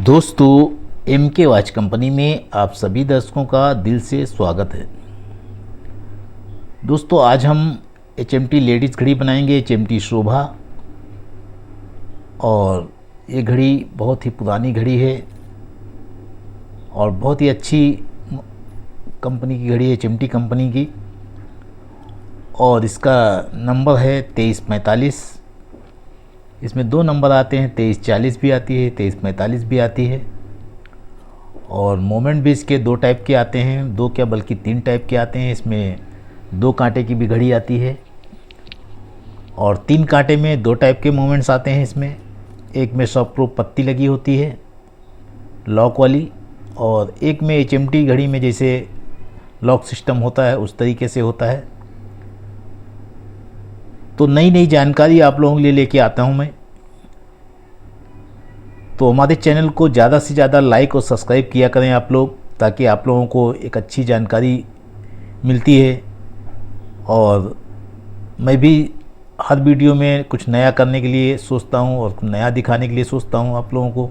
दोस्तों, MK watch company में आप सभी दर्शकों का दिल से स्वागत है। दोस्तों, आज हम HMT लेडीज़ घड़ी बनाएंगे, HMT शोभा। और ये घड़ी बहुत ही पुरानी घड़ी है और बहुत ही अच्छी कंपनी की घड़ी है, HMT कंपनी की। और इसका नंबर है 2345। इसमें दो नंबर आते हैं, 2340 भी आती है, 2345 भी आती है। और मोमेंट भी इसके दो टाइप के आते हैं, दो क्या बल्कि तीन टाइप के आते हैं। इसमें दो कांटे की भी घड़ी आती है और तीन कांटे में दो टाइप के मोमेंट्स आते हैं। इसमें एक में शॉक प्रूफ पत्ती लगी होती है लॉक वाली, और एक में HMT घड़ी में जैसे लॉक सिस्टम होता है उस तरीके से होता है। तो नई नई जानकारी आप लोगों के लिए लेके आता हूँ मैं। तो हमारे चैनल को ज़्यादा से ज़्यादा लाइक और सब्सक्राइब किया करें आप लोग, ताकि आप लोगों को एक अच्छी जानकारी मिलती है। और मैं भी हर वीडियो में कुछ नया करने के लिए सोचता हूँ और नया दिखाने के लिए सोचता हूँ आप लोगों को।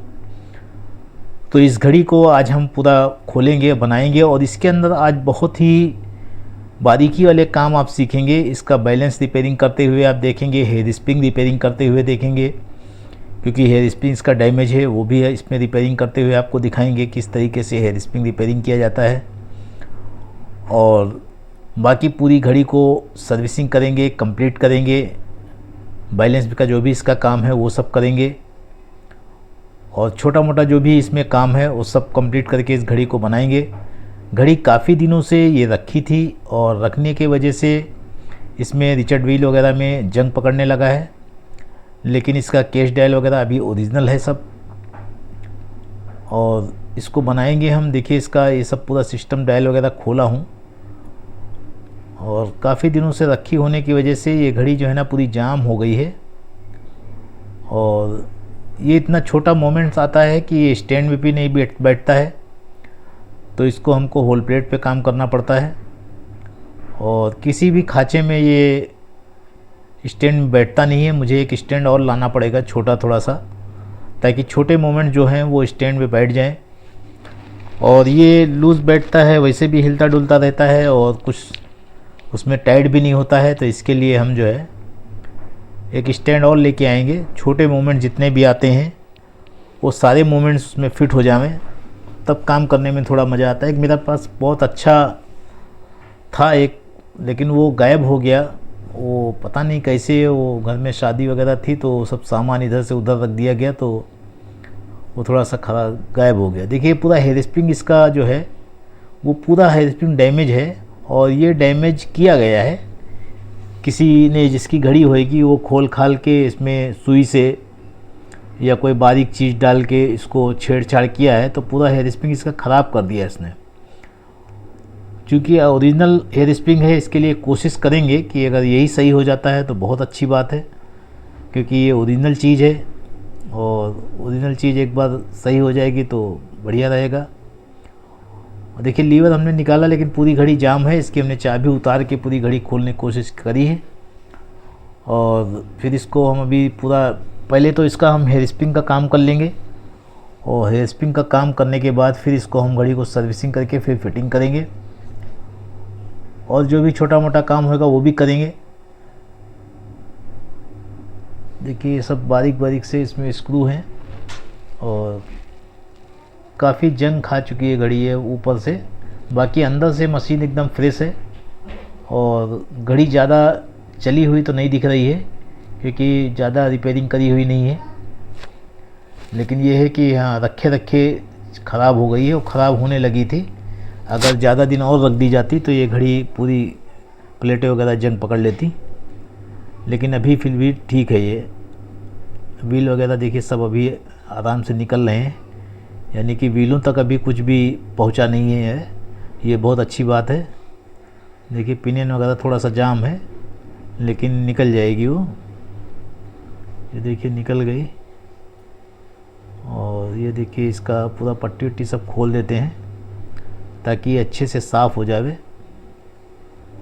तो इस घड़ी को आज हम पूरा खोलेंगे, बनाएंगे, और इसके अंदर आज बहुत ही बारीकी वाले काम आप सीखेंगे। इसका बैलेंस रिपेयरिंग करते हुए आप देखेंगे, हेयर स्प्रिंग रिपेयरिंग करते हुए देखेंगे, क्योंकि हेयर स्प्रिंग इसका डैमेज है, वो भी है इसमें रिपेयरिंग करते हुए आपको दिखाएंगे किस तरीके से हेयर स्प्रिंग रिपेयरिंग किया जाता है। और बाकी पूरी घड़ी को सर्विसिंग करेंगे, कंप्लीट करेंगे, बैलेंस का जो भी इसका काम है वो सब करेंगे। और छोटा मोटा जो भी इसमें काम है वो सब कंप्लीट करके इस घड़ी को बनाएंगे। घड़ी काफ़ी दिनों से ये रखी थी और रखने के वजह से इसमें रिचर्ड व्हील वगैरह में जंग पकड़ने लगा है, लेकिन इसका केस डायल वगैरह अभी ओरिजिनल है सब। और इसको बनाएंगे हम। देखिए, इसका ये सब पूरा सिस्टम डायल वगैरह खोला हूँ, और काफ़ी दिनों से रखी होने की वजह से ये घड़ी जो है ना पूरी जाम हो गई है। और ये इतना छोटा मोमेंट्स आता है कि ये स्टैंड में भी नहीं बैठता है, तो इसको हमको होल प्लेट पे काम करना पड़ता है। और किसी भी खाँचे में ये स्टैंड में बैठता नहीं है, मुझे एक स्टैंड और लाना पड़ेगा छोटा थोड़ा सा, ताकि छोटे मोमेंट जो हैं वो स्टैंड में बैठ जाएं। और ये लूज़ बैठता है, वैसे भी हिलता डुलता रहता है और कुछ उसमें टाइट भी नहीं होता है। तो इसके लिए हम जो है एक स्टैंड और लेके आएंगे। छोटे मोमेंट जितने भी आते हैं वो सारे मोमेंट्स उसमें फिट हो जाएं, तब काम करने में थोड़ा मज़ा आता है। एक मेरे पास बहुत अच्छा था एक, लेकिन वो गायब हो गया। वो पता नहीं कैसे, वो घर में शादी वगैरह थी तो सब सामान इधर से उधर रख दिया गया, तो वो थोड़ा सा खराब गायब हो गया। देखिए, पूरा हेयर स्प्रिंग इसका जो है वो पूरा हेयर स्प्रिंग डैमेज है, और ये डैमेज किया गया है। किसी ने जिसकी घड़ी होएगी वो खोल खाल के इसमें सुई से या कोई बारीक चीज़ डाल के इसको छेड़छाड़ किया है, तो पूरा हेयर स्प्रिंग इसका ख़राब कर दिया इसने। क्योंकि ओरिजिनल हेयर स्प्रिंग है, इसके लिए कोशिश करेंगे कि अगर यही सही हो जाता है तो बहुत अच्छी बात है, क्योंकि ये ओरिजिनल चीज़ है। और ओरिजिनल चीज़ एक बार सही हो जाएगी तो बढ़िया रहेगा। और देखिए, लीवर हमने निकाला, लेकिन पूरी घड़ी जाम है। इसकी हमने चाबी उतार के पूरी घड़ी खोलने की कोशिश करी है। और फिर इसको हम अभी पूरा, पहले तो इसका हम हेयर स्प्रिंग का काम कर लेंगे, और हेयर स्प्रिंग का काम करने के बाद फिर इसको हम घड़ी को सर्विसिंग करके फिर फिटिंग करेंगे, और जो भी छोटा मोटा काम होगा वो भी करेंगे। देखिए, ये सब बारीक बारीक से इसमें स्क्रू हैं, और काफ़ी जंग खा चुकी है घड़ी है ऊपर से। बाकी अंदर से मशीन एकदम फ्रेश है, और घड़ी ज़्यादा चली हुई तो नहीं दिख रही है, क्योंकि ज़्यादा रिपेयरिंग करी हुई नहीं है। लेकिन ये है कि हाँ, रखे रखे ख़राब हो गई है, और ख़राब होने लगी थी। अगर ज़्यादा दिन और रख दी जाती तो ये घड़ी पूरी प्लेटें वगैरह जंग पकड़ लेती। लेकिन अभी फिर भी ठीक है। ये व्हील वगैरह देखिए सब अभी आराम से निकल रहे हैं, यानी कि व्हीलों तक अभी कुछ भी पहुंचा नहीं है। ये बहुत अच्छी बात है। देखिए, पिनियन वगैरह थोड़ा सा जाम है, लेकिन निकल जाएगी वो। ये देखिए निकल गई। और ये देखिए, इसका पूरा पट्टी वट्टी सब खोल देते हैं ताकि ये अच्छे से साफ़ हो जाए।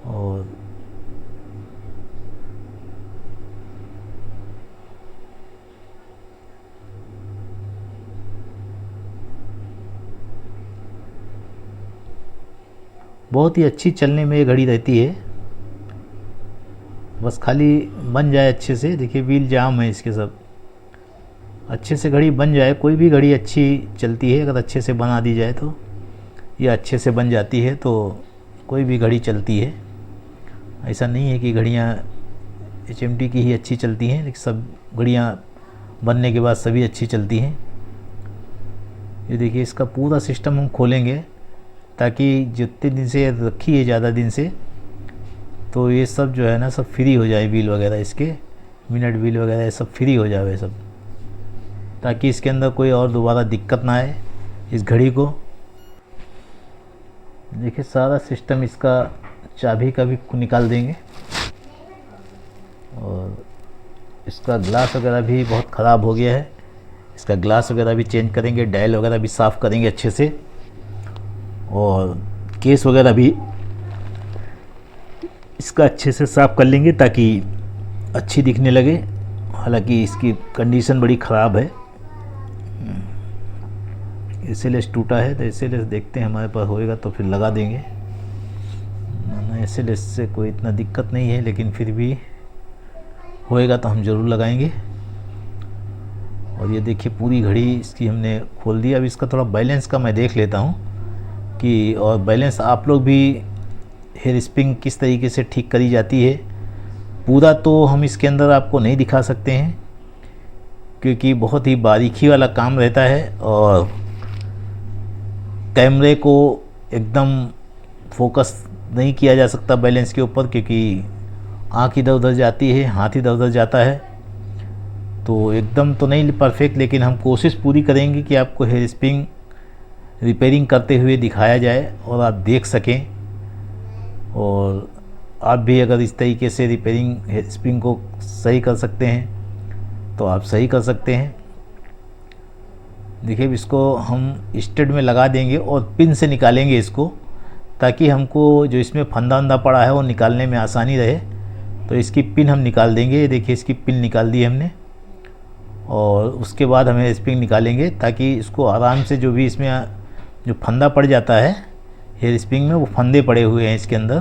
और बहुत ही अच्छी चलने में ये घड़ी रहती है, बस खाली बन जाए अच्छे से। देखिए व्हील जाम है इसके सब, अच्छे से घड़ी बन जाए। कोई भी घड़ी अच्छी चलती है अगर अच्छे से बना दी जाए तो, या अच्छे से बन जाती है तो कोई भी घड़ी चलती है। ऐसा नहीं है कि घड़ियाँ HMT की ही अच्छी चलती हैं, लेकिन सब घड़ियाँ बनने के बाद सभी अच्छी चलती हैं। ये देखिए इसका पूरा सिस्टम हम खोलेंगे ताकि जितने दिन से रखी है, ज़्यादा दिन से, तो ये सब जो है ना सब फ्री हो जाए, व्हील वगैरह इसके, मिनट व्हील वगैरह सब फ्री हो जाए सब, ताकि इसके अंदर कोई और दोबारा दिक्कत ना आए इस घड़ी को। देखिए सारा सिस्टम इसका चाबी का भी निकाल देंगे, और इसका ग्लास वगैरह भी बहुत ख़राब हो गया है, इसका ग्लास वगैरह भी चेंज करेंगे, डायल वगैरह भी साफ़ करेंगे अच्छे से, और केस वगैरह भी इसका अच्छे से साफ़ कर लेंगे ताकि अच्छी दिखने लगे। हालांकि इसकी कंडीशन बड़ी ख़राब है, SLS टूटा है, तो SLS देखते हैं हमारे पास होएगा तो फिर लगा देंगे। SLS से कोई इतना दिक्कत नहीं है, लेकिन फिर भी होएगा तो हम ज़रूर लगाएंगे। और ये देखिए पूरी घड़ी इसकी हमने खोल दी। अब इसका थोड़ा बैलेंस का मैं देख लेता हूँ कि, और बैलेंस आप लोग भी हेयर स्प्रिंग किस तरीके से ठीक करी जाती है, पूरा तो हम इसके अंदर आपको नहीं दिखा सकते हैं क्योंकि बहुत ही बारीकी वाला काम रहता है, और कैमरे को एकदम फोकस नहीं किया जा सकता बैलेंस के ऊपर, क्योंकि आँख इधर उधर जाती है, हाथ इधर उधर जाता है, तो एकदम तो नहीं परफेक्ट, लेकिन हम कोशिश पूरी करेंगे कि आपको हेयर स्प्रिंग रिपेयरिंग करते हुए दिखाया जाए और आप देख सकें। और आप भी अगर इस तरीके से रिपेयरिंग हेयर स्प्रिंग को सही कर सकते हैं तो आप सही कर सकते हैं। देखिए इसको हम स्टड में लगा देंगे और पिन से निकालेंगे इसको, ताकि हमको जो इसमें फंदा वंदा पड़ा है वो निकालने में आसानी रहे। तो इसकी पिन हम निकाल देंगे। ये देखिए इसकी पिन निकाल दी हमने, और उसके बाद हम हेयर स्प्रिंग निकालेंगे ताकि इसको आराम से, जो भी इसमें जो फंदा पड़ जाता है हेयर स्प्रिंग में, वो फंदे पड़े हुए हैं इसके अंदर,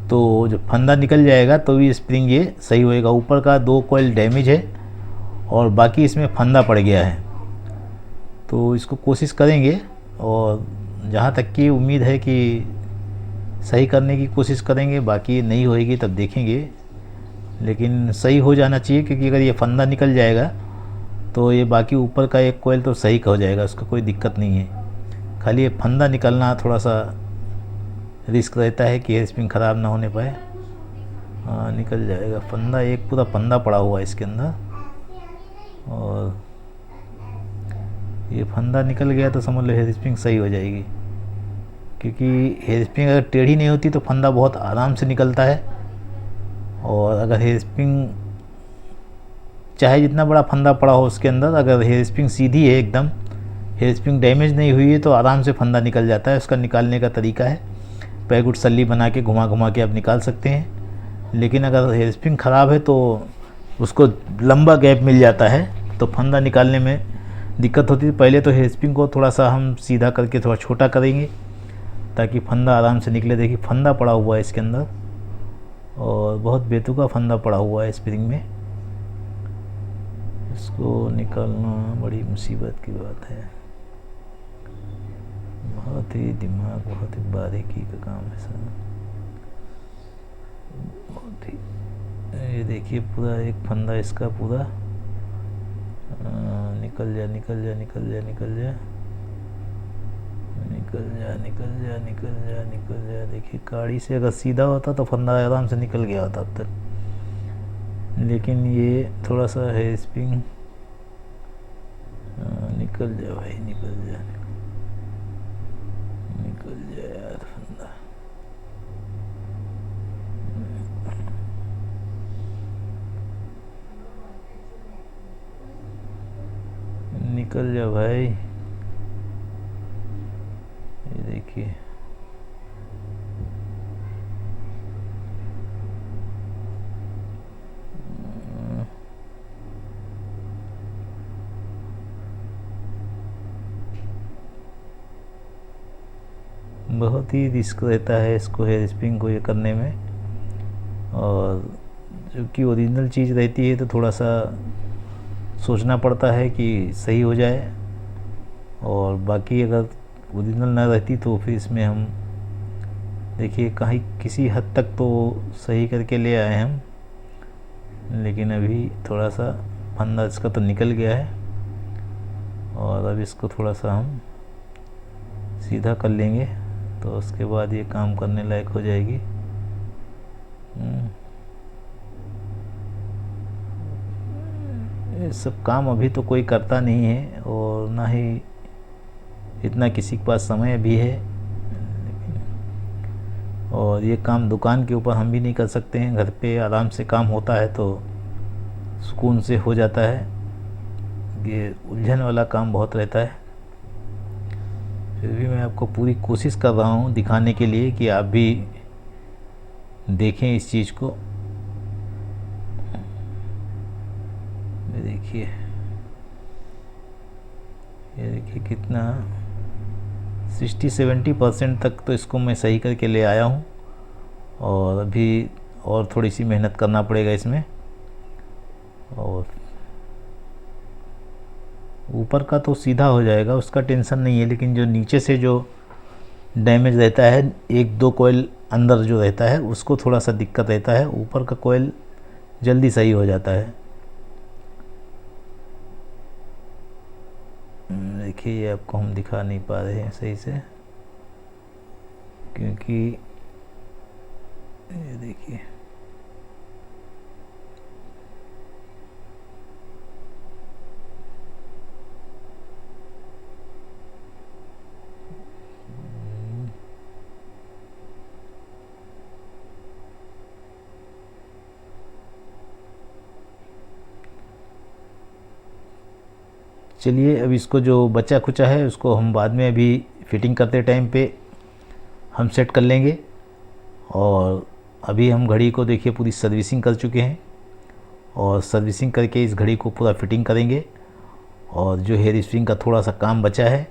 तो जो फंदा निकल जाएगा तो भी स्प्रिंग ये सही होएगा। ऊपर का 2 कॉइल डैमेज है और बाकी इसमें फंदा पड़ गया है, तो इसको कोशिश करेंगे, और जहाँ तक की उम्मीद है कि सही करने की कोशिश करेंगे। बाकी नहीं होएगी तब देखेंगे, लेकिन सही हो जाना चाहिए, क्योंकि अगर ये फंदा निकल जाएगा तो ये बाकी ऊपर का एक कोयल तो सही हो जाएगा, उसका कोई दिक्कत नहीं है। खाली ये फंदा निकलना थोड़ा सा रिस्क रहता है कि हेयर स्प्रिंग ख़राब ना होने पाए। हाँ निकल जाएगा फंदा, एक पूरा फंदा पड़ा हुआ है इसके अंदर, और ये फंदा निकल गया तो समझ लो हेयर स्प्रिंग सही हो जाएगी। क्योंकि हेयर स्प्रिंग अगर टेढ़ी नहीं होती तो फंदा बहुत आराम से निकलता है, और अगर हेयर स्प्रिंग चाहे जितना बड़ा फंदा पड़ा हो उसके अंदर, अगर हेयर स्प्रिंग सीधी है एकदम, हेयर स्प्रिंग डैमेज नहीं हुई है, तो आराम से फंदा निकल जाता है। उसका निकालने का तरीका है, पैगुट सल्ली बना के घुमा घुमा के आप निकाल सकते हैं। लेकिन अगर हेयर स्प्रिंग ख़राब है तो उसको लंबा गैप मिल जाता है, तो फंदा निकालने में दिक्कत होती है। पहले तो हेयर स्प्रिंग को थोड़ा सा हम सीधा करके थोड़ा छोटा करेंगे ताकि फंदा आराम से निकले। देखिए फंदा पड़ा हुआ है इसके अंदर, और बहुत बेतुका फंदा पड़ा हुआ है स्प्रिंग में, इसको निकालना बड़ी मुसीबत की बात है। बहुत ही दिमाग, बहुत ही बारीकी का काम है सर, बहुत ही। ये देखिए पूरा एक फंदा इसका पूरा निकल जा निकल जा निकल जा निकल जा निकल जा निकल जा निकल जा निकल जा। देखिए गाड़ी से अगर सीधा होता तो फंदा आराम से निकल गया होता अब तक, लेकिन ये थोड़ा सा हेयर स्प्रिंग। निकल जा भाई, निकल जा निकल जा यार फंदा। निकल जा भाई, ये देखिए बहुत ही रिस्क रहता है इसको हेयर स्प्रिंग को ये करने में, और जो कि ओरिजिनल चीज़ रहती है तो थोड़ा सा सोचना पड़ता है कि सही हो जाए, और बाकी अगर ओरिजिनल ना रहती तो फिर इसमें हम देखिए कहीं किसी हद तक तो सही करके ले आए हम, लेकिन अभी थोड़ा सा फंदा इसका तो निकल गया है, और अब इसको थोड़ा सा हम सीधा कर लेंगे तो उसके बाद ये काम करने लायक हो जाएगी। ये सब काम अभी तो कोई करता नहीं है, और ना ही इतना किसी के पास समय भी है, और ये काम दुकान के ऊपर हम भी नहीं कर सकते हैं, घर पे आराम से काम होता है तो सुकून से हो जाता है। ये उलझन वाला काम बहुत रहता है, फिर भी मैं आपको पूरी कोशिश कर रहा हूँ दिखाने के लिए कि आप भी देखें इस चीज़ को। देखिए ये देखिए कितना 60-70% तक तो इसको मैं सही करके ले आया हूँ, और अभी और थोड़ी सी मेहनत करना पड़ेगा इसमें। और ऊपर का तो सीधा हो जाएगा, उसका टेंशन नहीं है, लेकिन जो नीचे से जो डैमेज रहता है, 1-2 कोयल अंदर जो रहता है उसको थोड़ा सा दिक्कत रहता है, ऊपर का कोयल जल्दी सही हो जाता है। देखिए ये आपको हम दिखा नहीं पा रहे हैं सही से, क्योंकि ये देखिए चलिए अब इसको जो बचा खुचा है उसको हम बाद में अभी फिटिंग करते टाइम पे हम सेट कर लेंगे। और अभी हम घड़ी को देखिए पूरी सर्विसिंग कर चुके हैं, और सर्विसिंग करके इस घड़ी को पूरा फिटिंग करेंगे। और जो हेयर स्प्रिंग का थोड़ा सा काम बचा है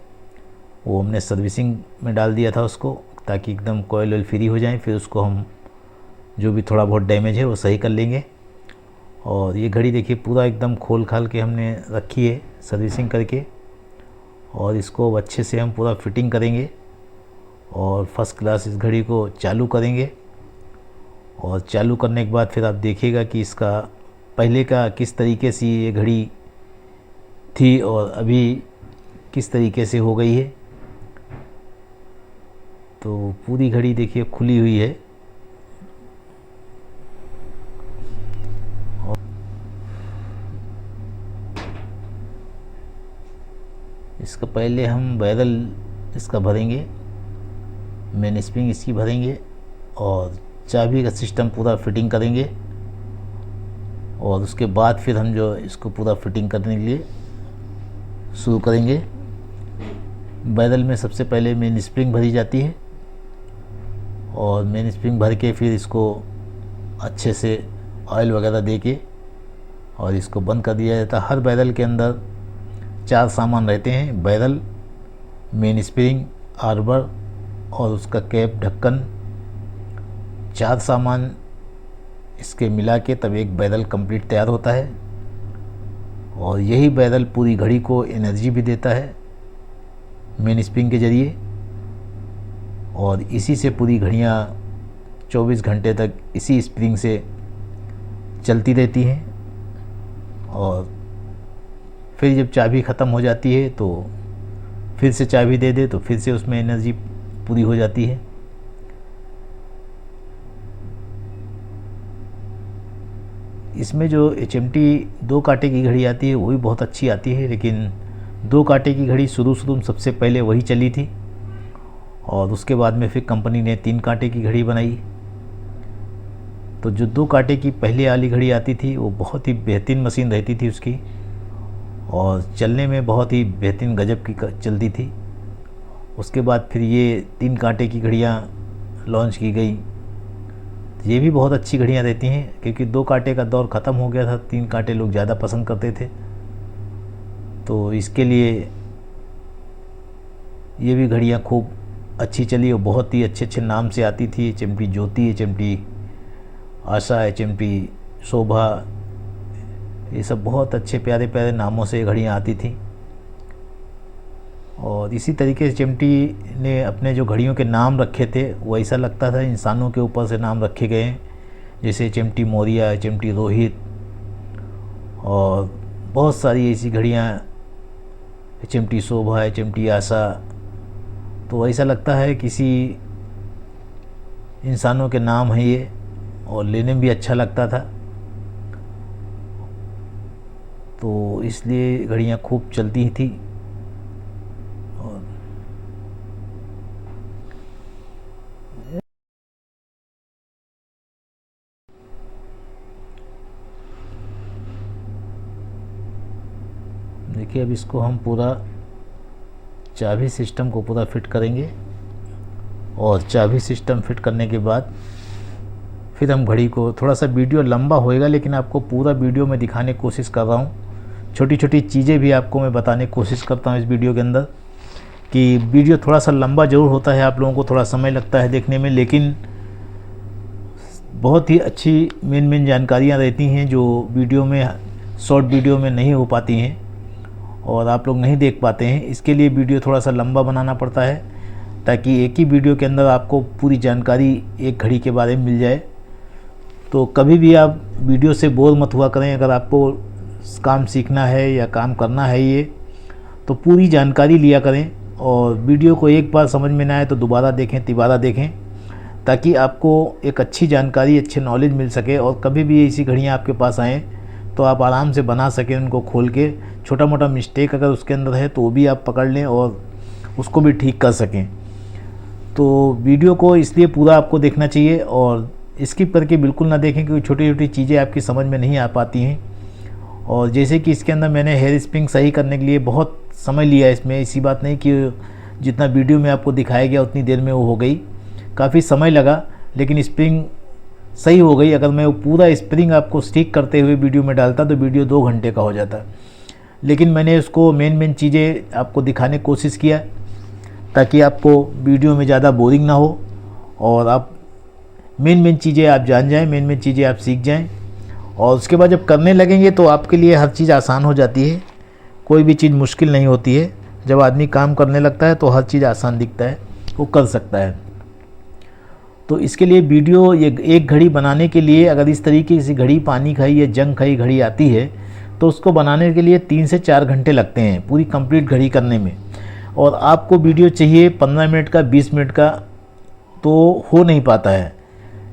वो हमने सर्विसिंग में डाल दिया था उसको, ताकि एकदम कॉयल ऑयल फ्री हो जाए, फिर उसको हम जो भी थोड़ा बहुत डैमेज है वो सही कर लेंगे। और ये घड़ी देखिए पूरा एकदम खोल खाल के हमने रखी है सर्विसिंग करके, और इसको अच्छे से हम पूरा फिटिंग करेंगे और फर्स्ट क्लास इस घड़ी को चालू करेंगे। और चालू करने के बाद फिर आप देखिएगा कि इसका पहले का किस तरीके से ये घड़ी थी और अभी किस तरीके से हो गई है। तो पूरी घड़ी देखिए खुली हुई है, इसका पहले हम बैरल इसका भरेंगे, मेन स्प्रिंग इसकी भरेंगे, और चाबी का सिस्टम पूरा फिटिंग करेंगे। और उसके बाद फिर हम जो इसको पूरा फिटिंग करने के लिए शुरू करेंगे। बैरल में सबसे पहले मेन स्प्रिंग भरी जाती है, और मेन स्प्रिंग भर के फिर इसको अच्छे से ऑयल वगैरह दे के और इसको बंद कर दिया जाता है। हर बैरल के अंदर 4 सामान रहते हैं, बैरल, मेन स्प्रिंग, आर्बर और उसका कैप ढक्कन। 4 सामान इसके मिला के तब एक बैरल कंप्लीट तैयार होता है। और यही बैरल पूरी घड़ी को एनर्जी भी देता है मेन स्प्रिंग के ज़रिए, और इसी से पूरी घड़ियाँ 24 घंटे तक इसी स्प्रिंग से चलती रहती हैं। और फिर जब चाबी ख़त्म हो जाती है तो फिर से चाबी दे दे तो फिर से उसमें एनर्जी पूरी हो जाती है। इसमें जो HMT 2 कांटे की घड़ी आती है वो भी बहुत अच्छी आती है, लेकिन 2 कांटे की घड़ी शुरू में सबसे पहले वही चली थी, और उसके बाद में फिर कंपनी ने 3 कांटे की घड़ी बनाई। तो जो 2 कांटे की पहले वाली घड़ी आती थी वो बहुत ही बेहतरीन मशीन रहती थी उसकी, और चलने में बहुत ही बेहतरीन गजब की चलती थी। उसके बाद फिर ये 3 कांटे की घड़ियाँ लॉन्च की गई। ये भी बहुत अच्छी घड़ियाँ रहती हैं, क्योंकि 2 कांटे का दौर ख़त्म हो गया था, 3 कांटे लोग ज़्यादा पसंद करते थे। तो इसके लिए ये भी घड़ियाँ खूब अच्छी चली और बहुत ही अच्छे अच्छे नाम से आती थी। चिमटी ज्योति, चिमटी आशा है, चिमटी शोभा, ये सब बहुत अच्छे प्यारे प्यारे नामों से घड़ियाँ आती थी। और इसी तरीके से चिमटी ने अपने जो घड़ियों के नाम रखे थे वो ऐसा लगता था इंसानों के ऊपर से नाम रखे गए हैं, जैसे चिमटी मौर्या, चिमटी रोहित और बहुत सारी ऐसी घड़ियाँ, चिमटी शोभा है, चिमटी आशा। तो ऐसा लगता है किसी इंसानों के नाम है ये, और लेने में भी अच्छा लगता था। तो इसलिए घड़ियाँ खूब चलती थी। और देखिए अब इसको हम पूरा चाबी सिस्टम को पूरा फिट करेंगे, और चाबी सिस्टम फिट करने के बाद फिर हम घड़ी को, थोड़ा सा वीडियो लंबा होएगा लेकिन आपको पूरा वीडियो में दिखाने की कोशिश कर रहा हूँ। छोटी छोटी चीज़ें भी आपको मैं बताने की कोशिश करता हूँ इस वीडियो के अंदर, कि वीडियो थोड़ा सा लंबा ज़रूर होता है, आप लोगों को थोड़ा समय लगता है देखने में, लेकिन बहुत ही अच्छी मेन जानकारियाँ रहती हैं जो वीडियो में, शॉर्ट वीडियो में नहीं हो पाती हैं और आप लोग नहीं देख पाते हैं। इसके लिए वीडियो थोड़ा सा लंबा बनाना पड़ता है ताकि एक ही वीडियो के अंदर आपको पूरी जानकारी एक घड़ी के बारे में मिल जाए। तो कभी भी आप वीडियो से बोर मत हुआ करें। अगर आपको काम सीखना है या काम करना है ये, तो पूरी जानकारी लिया करें, और वीडियो को एक बार समझ में ना आए तो दोबारा देखें, तिबारा देखें, ताकि आपको एक अच्छी जानकारी, अच्छे नॉलेज मिल सके। और कभी भी ऐसी घड़ियाँ आपके पास आएँ तो आप आराम से बना सकें उनको खोल के। छोटा मोटा मिस्टेक अगर उसके अंदर है तो वो भी आप पकड़ लें और उसको भी ठीक कर सकें। तो वीडियो को इसलिए पूरा आपको देखना चाहिए और स्किप करके बिल्कुल ना देखें, क्योंकि छोटी छोटी चीज़ें आपकी समझ में नहीं आ पाती हैं। और जैसे कि इसके अंदर मैंने हेयर स्प्रिंग सही करने के लिए बहुत समय लिया इसमें, ऐसी बात नहीं कि जितना वीडियो में आपको दिखाया गया उतनी देर में वो हो गई, काफ़ी समय लगा, लेकिन स्प्रिंग सही हो गई। अगर मैं वो पूरा स्प्रिंग आपको स्टिक करते हुए वीडियो में डालता तो वीडियो 2 घंटे का हो जाता, लेकिन मैंने उसको मेन चीज़ें आपको दिखाने की कोशिश किया ताकि आपको वीडियो में ज़्यादा बोरिंग ना हो और आप मेन चीज़ें आप जान जाएं, मेन चीज़ें आप सीख जाएं। और उसके बाद जब करने लगेंगे तो आपके लिए हर चीज़ आसान हो जाती है, कोई भी चीज़ मुश्किल नहीं होती है। जब आदमी काम करने लगता है तो हर चीज़ आसान दिखता है, वो कर सकता है। तो इसके लिए वीडियो, ये एक घड़ी बनाने के लिए अगर इस तरीके से घड़ी पानी खाई या जंग खाई घड़ी आती है तो उसको बनाने के लिए 3 से 4 घंटे लगते हैं पूरी कंप्लीट घड़ी करने में। और आपको वीडियो चाहिए 15 मिनट का, 20 मिनट का, तो हो नहीं पाता है,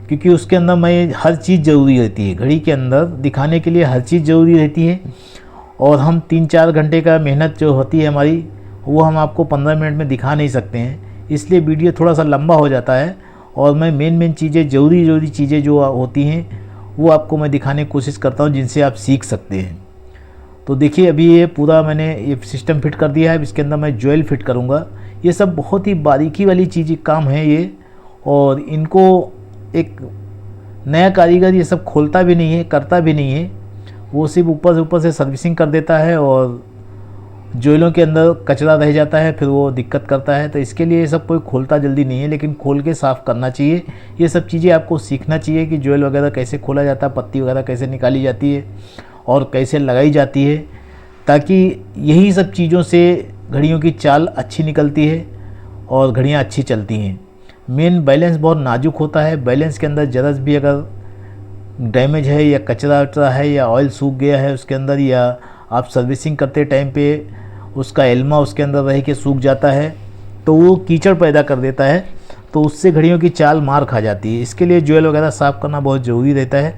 क्योंकि उसके अंदर मैं हर चीज़ ज़रूरी रहती है। घड़ी के अंदर दिखाने के लिए हर चीज़ ज़रूरी रहती है, और हम 3-4 घंटे का मेहनत जो होती है हमारी, वो हम आपको 15 मिनट में दिखा नहीं सकते हैं। इसलिए वीडियो थोड़ा सा लंबा हो जाता है, और मैं मेन चीज़ें, ज़रूरी चीज़ें जो होती हैं वो आपको मैं दिखाने की कोशिश करता हूँ, जिनसे आप सीख सकते हैं। तो देखिए अभी ये पूरा मैंने ये सिस्टम फिट कर दिया है। इसके अंदर मैं ज्वेल फिट करूँगा। ये सब बहुत ही बारीकी वाली चीज़ें काम है ये, और इनको एक नया कारीगर ये सब खोलता भी नहीं है, करता भी नहीं है, वो सिर्फ ऊपर से सर्विसिंग कर देता है और ज्वेलों के अंदर कचरा रह जाता है, फिर वो दिक्कत करता है। तो इसके लिए ये सब कोई खोलता जल्दी नहीं है, लेकिन खोल के साफ़ करना चाहिए। ये सब चीज़ें आपको सीखना चाहिए कि ज्वेल वगैरह कैसे खोला जाता है, पत्ती वगैरह कैसे निकाली जाती है और कैसे लगाई जाती है, ताकि यही सब चीज़ों से घड़ियों की चाल अच्छी निकलती है और घड़ियाँ अच्छी चलती हैं। मेन बैलेंस बहुत नाजुक होता है। बैलेंस के अंदर ज़रा भी अगर डैमेज है या कचरा वचरा है या ऑयल सूख गया है उसके अंदर, या आप सर्विसिंग करते टाइम पे उसका एल्मा उसके अंदर रह के सूख जाता है, तो वो कीचड़ पैदा कर देता है, तो उससे घड़ियों की चाल मार खा जाती है। इसके लिए ज्वेल वगैरह साफ़ करना बहुत ज़रूरी रहता है।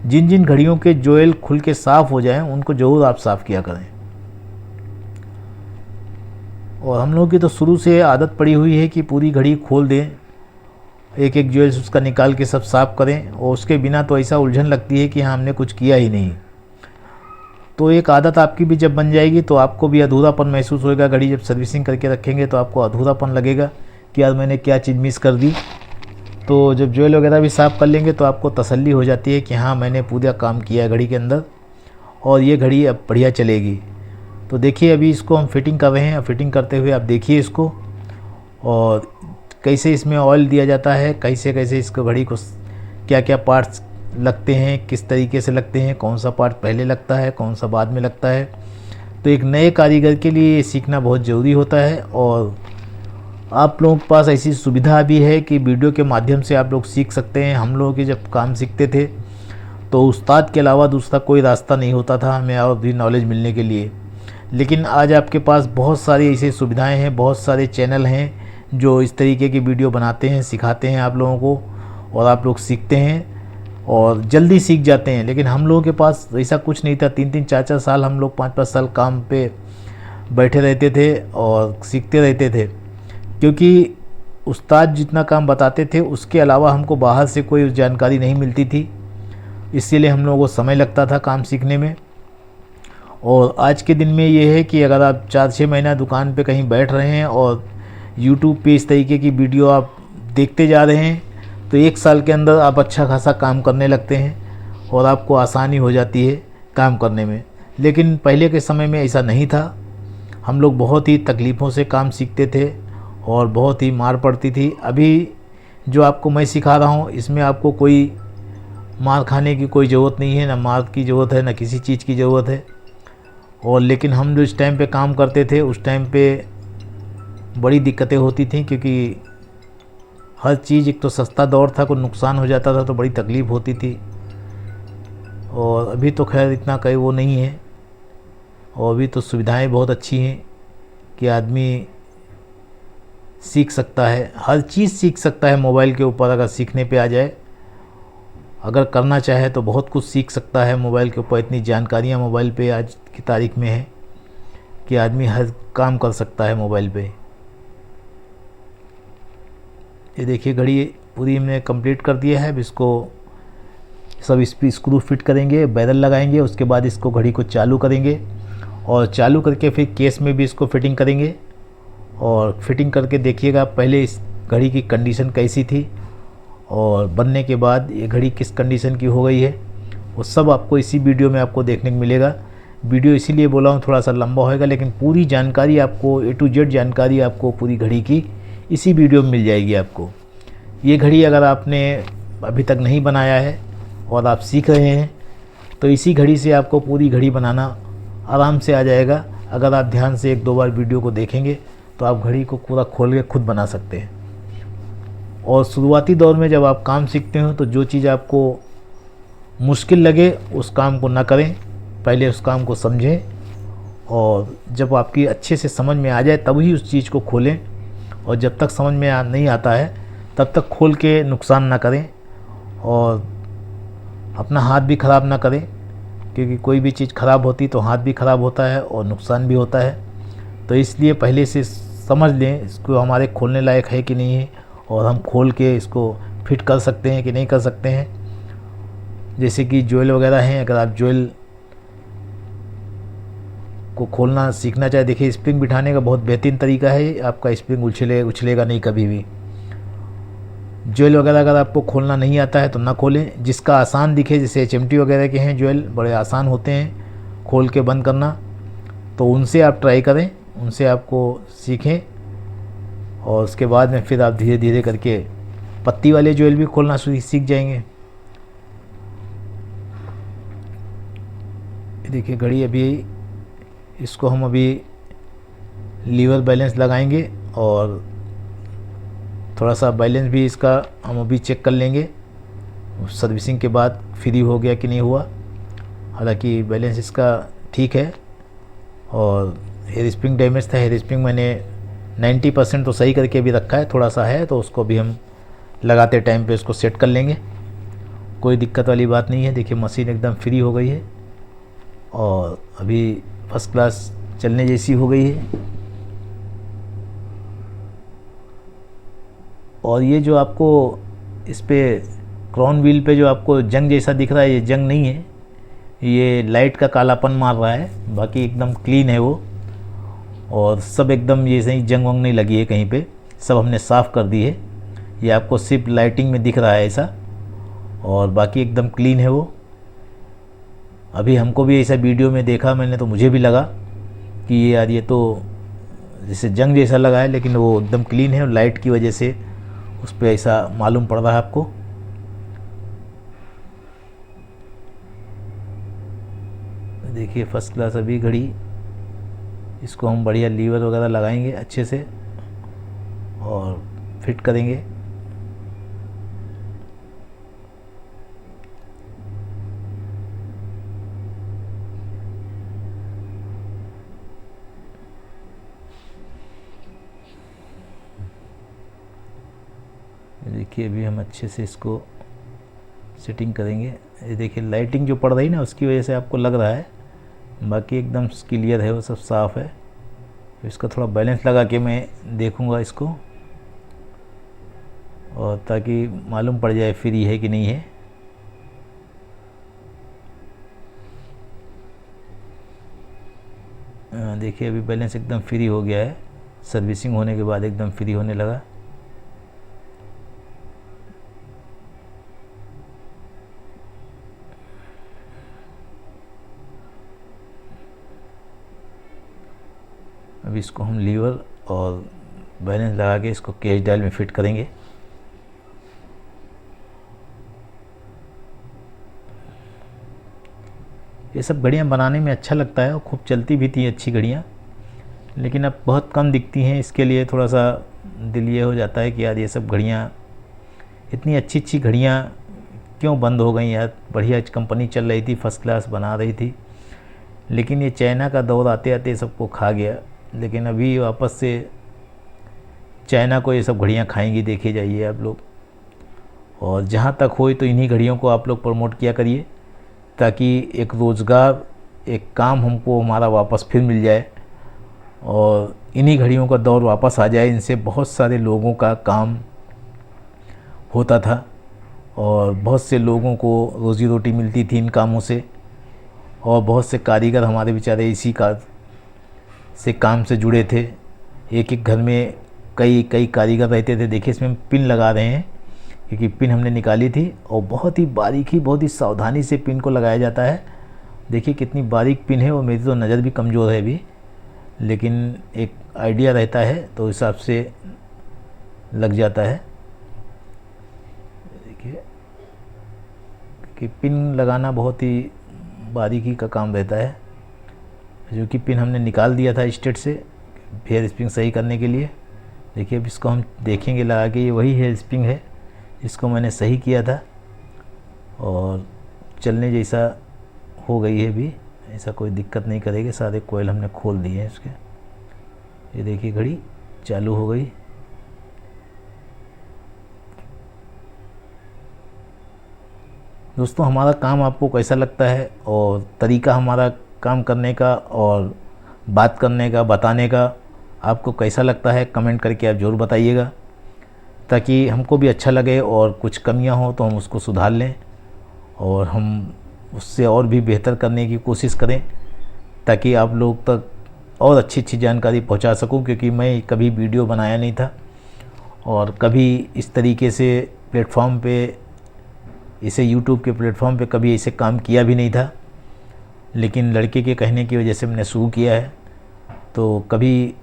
जिन घड़ियों के ज्वेल खुल के साफ़ हो जाएं उनको ज़रूर आप साफ़ किया करें। और हम लोगों की तो शुरू से आदत पड़ी हुई है कि पूरी घड़ी खोल दें, एक एक ज्वेल्स उसका निकाल के सब साफ़ करें, और उसके बिना तो ऐसा उलझन लगती है कि हाँ हमने कुछ किया ही नहीं। तो एक आदत आपकी भी जब बन जाएगी तो आपको भी अधूरापन महसूस होगा। घड़ी जब सर्विसिंग करके रखेंगे तो आपको अधूरापन लगेगा कि यार मैंने क्या चीज़ मिस कर दी। तो जब ज्वेल वगैरह भी साफ़ कर लेंगे तो आपको तसल्ली हो जाती है कि हाँ मैंने पूरा काम किया है घड़ी के अंदर, और ये घड़ी अब बढ़िया चलेगी। तो देखिए अभी इसको हम फिटिंग कर रहे हैं। फिटिंग करते हुए आप देखिए इसको, और कैसे इसमें ऑयल दिया जाता है, कैसे कैसे इसको घड़ी को क्या क्या पार्ट्स लगते हैं, किस तरीके से लगते हैं, कौन सा पार्ट पहले लगता है, कौन सा बाद में लगता है। तो एक नए कारीगर के लिए सीखना बहुत ज़रूरी होता है। और आप लोगों के पास ऐसी सुविधा भी है कि वीडियो के माध्यम से आप लोग सीख सकते हैं। हम लोग के जब काम सीखते थे तो उस्ताद के अलावा दूसरा कोई रास्ता नहीं होता था हमें और भी नॉलेज मिलने के लिए। लेकिन आज आपके पास बहुत सारी ऐसी सुविधाएं हैं, बहुत सारे चैनल हैं जो इस तरीके की वीडियो बनाते हैं, सिखाते हैं आप लोगों को, और आप लोग सीखते हैं और जल्दी सीख जाते हैं। लेकिन हम लोगों के पास ऐसा कुछ नहीं था। 3-3 4-4 साल हम लोग 5-5 साल काम पे बैठे रहते थे और सीखते रहते थे, क्योंकि उस्ताद जितना काम बताते थे उसके अलावा हमको बाहर से कोई जानकारी नहीं मिलती थी। इसीलिए हम लोगों को समय लगता था काम सीखने में। और आज के दिन में ये है कि अगर आप 4-6 महीना दुकान पे कहीं बैठ रहे हैं और YouTube पे इस तरीके की वीडियो आप देखते जा रहे हैं तो 1 साल के अंदर आप अच्छा खासा काम करने लगते हैं और आपको आसानी हो जाती है काम करने में। लेकिन पहले के समय में ऐसा नहीं था। हम लोग बहुत ही तकलीफ़ों से काम सीखते थे और बहुत ही मार पड़ती थी। अभी जो आपको मैं सिखा रहा हूँ इसमें आपको कोई मार खाने की कोई ज़रूरत नहीं है, ना मार की ज़रूरत है, ना किसी चीज़ की ज़रूरत है। और लेकिन हम जो इस टाइम पे काम करते थे उस टाइम पे बड़ी दिक्कतें होती थी, क्योंकि हर चीज़, एक तो सस्ता दौर था, कोई नुकसान हो जाता था तो बड़ी तकलीफ़ होती थी। और अभी तो खैर इतना कहीं वो नहीं है, और अभी तो सुविधाएं बहुत अच्छी हैं कि आदमी सीख सकता है, हर चीज़ सीख सकता है मोबाइल के ऊपर। अगर सीखने पे आ जाए, अगर करना चाहे तो बहुत कुछ सीख सकता है मोबाइल के ऊपर। इतनी जानकारियाँ मोबाइल पे आज की तारीख में है कि आदमी हर काम कर सकता है मोबाइल पे। ये देखिए घड़ी पूरी हमने कंप्लीट कर दिया है। अब इसको सब इस पर स्क्रू फिट करेंगे, बैरल लगाएंगे, उसके बाद इसको घड़ी को चालू करेंगे और चालू करके फिर केस में भी इसको फिटिंग करेंगे। और फिटिंग करके देखिएगा पहले इस घड़ी की कंडीशन कैसी थी और बनने के बाद ये घड़ी किस कंडीशन की हो गई है, वो सब आपको इसी वीडियो में आपको देखने को मिलेगा। वीडियो इसीलिए बोला हूँ थोड़ा सा लंबा होएगा, लेकिन पूरी जानकारी आपको A to Z जानकारी आपको पूरी घड़ी की इसी वीडियो में मिल जाएगी आपको। ये घड़ी अगर आपने अभी तक नहीं बनाया है और आप सीख रहे हैं तो इसी घड़ी से आपको पूरी घड़ी बनाना आराम से आ जाएगा। अगर आप ध्यान से 1-2 बार वीडियो को देखेंगे तो आप घड़ी को पूरा खोल के खुद बना सकते हैं। और शुरुआती दौर में जब आप काम सीखते हो तो जो चीज़ आपको मुश्किल लगे उस काम को ना करें, पहले उस काम को समझें, और जब आपकी अच्छे से समझ में आ जाए तभी उस चीज़ को खोलें। और जब तक समझ में नहीं आता है तब तक खोल के नुकसान ना करें और अपना हाथ भी ख़राब ना करें, क्योंकि कोई भी चीज़ ख़राब होती तो हाथ भी ख़राब होता है और नुकसान भी होता है। तो इसलिए पहले से समझ लें इसको हमारे खोलने लायक है कि नहीं है, और हम खोल के इसको फिट कर सकते हैं कि नहीं कर सकते हैं। जैसे कि ज्वेल वगैरह हैं, अगर आप ज्वेल को खोलना सीखना चाहे, देखिए स्प्रिंग बिठाने का बहुत बेहतरीन तरीका है। आपका स्प्रिंग उछलेगा नहीं कभी भी। ज्वेल वगैरह अगर आपको खोलना नहीं आता है तो ना खोलें। जिसका आसान दिखे, जैसे HMT वगैरह के हैं ज्वेल, बड़े आसान होते हैं खोल के बंद करना, तो उनसे आप ट्राई करें, उनसे आपको सीखें। और उसके बाद में फिर आप धीरे धीरे करके पत्ती वाले ज्वेल भी खोलना सीख जाएंगे। देखिए घड़ी अभी, इसको हम अभी लीवर बैलेंस लगाएंगे और थोड़ा सा बैलेंस भी इसका हम अभी चेक कर लेंगे सर्विसिंग के बाद फ्री हो गया कि नहीं हुआ। हालांकि बैलेंस इसका ठीक है। और हेयर स्प्रिंग डैमेज था, हेयर स्प्रिंग मैंने 90% तो सही करके भी रखा है, थोड़ा सा है तो उसको भी हम लगाते टाइम पे उसको सेट कर लेंगे, कोई दिक्कत वाली बात नहीं है। देखिए मशीन एकदम फ्री हो गई है और अभी फर्स्ट क्लास चलने जैसी हो गई है। और ये जो आपको इस पे क्राउन व्हील पे जो आपको जंग जैसा दिख रहा है, ये जंग नहीं है, ये लाइट का कालापन मार रहा है। बाकी एकदम क्लीन है वो, और सब एकदम ये सही जंग वंग नहीं लगी है कहीं पे, सब हमने साफ़ कर दी है। ये आपको सिर्फ लाइटिंग में दिख रहा है ऐसा, और बाकी एकदम क्लीन है वो। अभी हमको भी ऐसा वीडियो में देखा मैंने तो मुझे भी लगा कि ये यार ये तो जैसे जंग जैसा लगा है, लेकिन वो एकदम क्लीन है और लाइट की वजह से उस पर ऐसा मालूम पड़ रहा है आपको। देखिए फर्स्ट क्लास अभी घड़ी। इसको हम बढ़िया लीवर वगैरह लगाएंगे अच्छे से और फिट करेंगे। देखिए अभी हम अच्छे से इसको सेटिंग करेंगे। ये देखिए लाइटिंग जो पड़ रही ना उसकी वजह से आपको लग रहा है, बाकी एकदम क्लियर है, वो सब साफ़ है। इसका थोड़ा बैलेंस लगा के मैं देखूंगा इसको, और ताकि मालूम पड़ जाए फ्री है कि नहीं है। देखिए अभी बैलेंस एकदम फ्री हो गया है, सर्विसिंग होने के बाद एकदम फ्री होने लगा। अभी इसको हम लीवर और बैलेंस लगा के इसको कैश डायल में फिट करेंगे। ये सब घड़ियाँ बनाने में अच्छा लगता है और खूब चलती भी थी अच्छी घड़ियाँ, लेकिन अब बहुत कम दिखती हैं। इसके लिए थोड़ा सा दिल ये हो जाता है कि यार ये सब घड़ियाँ, इतनी अच्छी अच्छी घड़ियाँ क्यों बंद हो गई यार। बढ़िया कंपनी चल रही थी, फर्स्ट क्लास बना रही थी, लेकिन ये चाइना का दौर आते आते सबको खा गया। लेकिन अभी वापस से चाइना को ये सब घड़ियाँ खाएंगी, देखे जाइए आप लोग। और जहाँ तक हो तो इन्हीं घड़ियों को आप लोग प्रमोट किया करिए, ताकि एक रोज़गार, एक काम हमको हमारा वापस फिर मिल जाए और इन्हीं घड़ियों का दौर वापस आ जाए। इनसे बहुत सारे लोगों का काम होता था और बहुत से लोगों को रोज़ी रोटी मिलती थी इन कामों से, और बहुत से कारीगर हमारे बेचारे इसी काम से जुड़े थे। एक एक घर में कई कई कारीगर रहते थे। देखिए इसमें हम पिन लगा रहे हैं, क्योंकि पिन हमने निकाली थी और बहुत ही बारीकी, बहुत ही सावधानी से पिन को लगाया जाता है। देखिए कितनी बारीक पिन है, और मेरी तो नज़र भी कमज़ोर है अभी, लेकिन एक आइडिया रहता है तो उस हिसाब से लग जाता है। देखिए कि पिन लगाना बहुत ही बारीकी का काम रहता है, जो कि पिन हमने निकाल दिया था स्टेट से हेयर स्प्रिंग सही करने के लिए। देखिए अब इसको हम देखेंगे लगा के, ये वही हेयर स्प्रिंग है, इसको मैंने सही किया था और चलने जैसा हो गई है अभी। ऐसा कोई दिक्कत नहीं करेगी। सारे कोयल हमने खोल दिए हैं इसके। ये देखिए घड़ी चालू हो गई। दोस्तों हमारा काम आपको कैसा लगता है और तरीका हमारा काम करने का और बात करने का, बताने का आपको कैसा लगता है, कमेंट करके आप ज़रूर बताइएगा, ताकि हमको भी अच्छा लगे और कुछ कमियां हो तो हम उसको सुधार लें और हम उससे और भी बेहतर करने की कोशिश करें, ताकि आप लोग तक और अच्छी अच्छी जानकारी पहुंचा सकूं। क्योंकि मैं कभी वीडियो बनाया नहीं था और कभी इस तरीके से प्लेटफॉर्म पे, इसे यूट्यूब के प्लेटफॉर्म पे कभी ऐसे काम किया भी नहीं था, लेकिन लड़के के कहने की वजह से मैंने शुरू किया है। तो कभी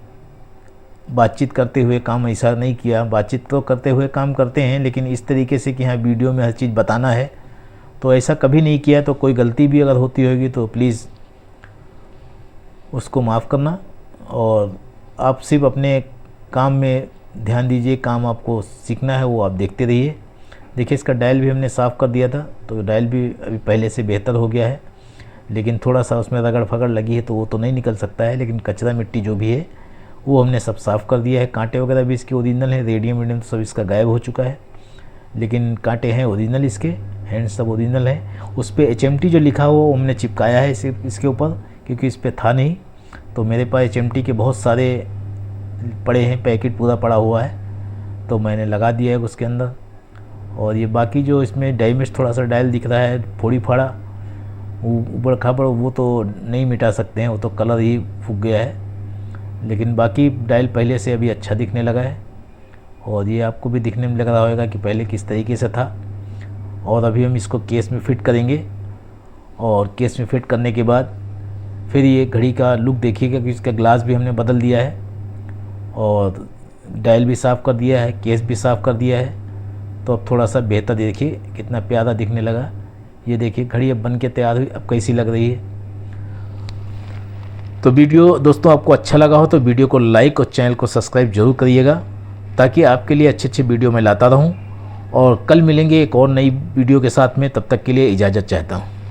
बातचीत करते हुए काम ऐसा नहीं किया। बातचीत तो करते हुए काम करते हैं, लेकिन इस तरीके से कि हाँ वीडियो में हर चीज़ बताना है, तो ऐसा कभी नहीं किया। तो कोई गलती भी अगर होती होगी तो प्लीज़ उसको माफ़ करना, और आप सिर्फ अपने काम में ध्यान दीजिए। काम आपको सीखना है वो आप देखते रहिए। देखिए इसका डायल भी हमने साफ़ कर दिया था, तो डायल भी अभी पहले से बेहतर हो गया है, लेकिन थोड़ा सा उसमें रगड़ फगड़ लगी है तो वो तो नहीं निकल सकता है। लेकिन कचरा मिट्टी जो भी है वो हमने सब साफ़ कर दिया है। कांटे वगैरह भी इसके ओरिजिनल है, रेडियम वीडियम तो सब इसका गायब हो चुका है, लेकिन कांटे हैं ओरिजिनल, इसके हैंड सब ओरिजिनल है। उस पर HMT जो लिखा हुआ वो हमने चिपकाया है इसके ऊपर, क्योंकि इस पर था नहीं। तो मेरे पास HMT के बहुत सारे पड़े हैं, पैकेट पूरा पड़ा हुआ है, तो मैंने लगा दिया है उसके अंदर। और ये बाकी जो इसमें डैमेज थोड़ा सा डायल दिख रहा है, फोड़ी फाड़ा, वो ऊबड़ खाबड़, वो तो नहीं मिटा सकते हैं, वो तो कलर ही फूक गया है। लेकिन बाकी डायल पहले से अभी अच्छा दिखने लगा है, और ये आपको भी दिखने में लग रहा होगा कि पहले किस तरीके से था। और अभी हम इसको केस में फ़िट करेंगे, और केस में फ़िट करने के बाद फिर ये घड़ी का लुक देखिएगा कि इसका ग्लास भी हमने बदल दिया है, और डायल भी साफ़ कर दिया है, केस भी साफ़ कर दिया है। तो अब थोड़ा सा बेहतर देखिए कितना प्यारा दिखने लगा। ये देखिए घड़ी अब बन के तैयार हुई, अब कैसी लग रही है। तो वीडियो दोस्तों आपको अच्छा लगा हो तो वीडियो को लाइक और चैनल को सब्सक्राइब जरूर करिएगा, ताकि आपके लिए अच्छे अच्छे वीडियो मैं लाता रहूं। और कल मिलेंगे एक और नई वीडियो के साथ में, तब तक के लिए इजाज़त चाहता हूं।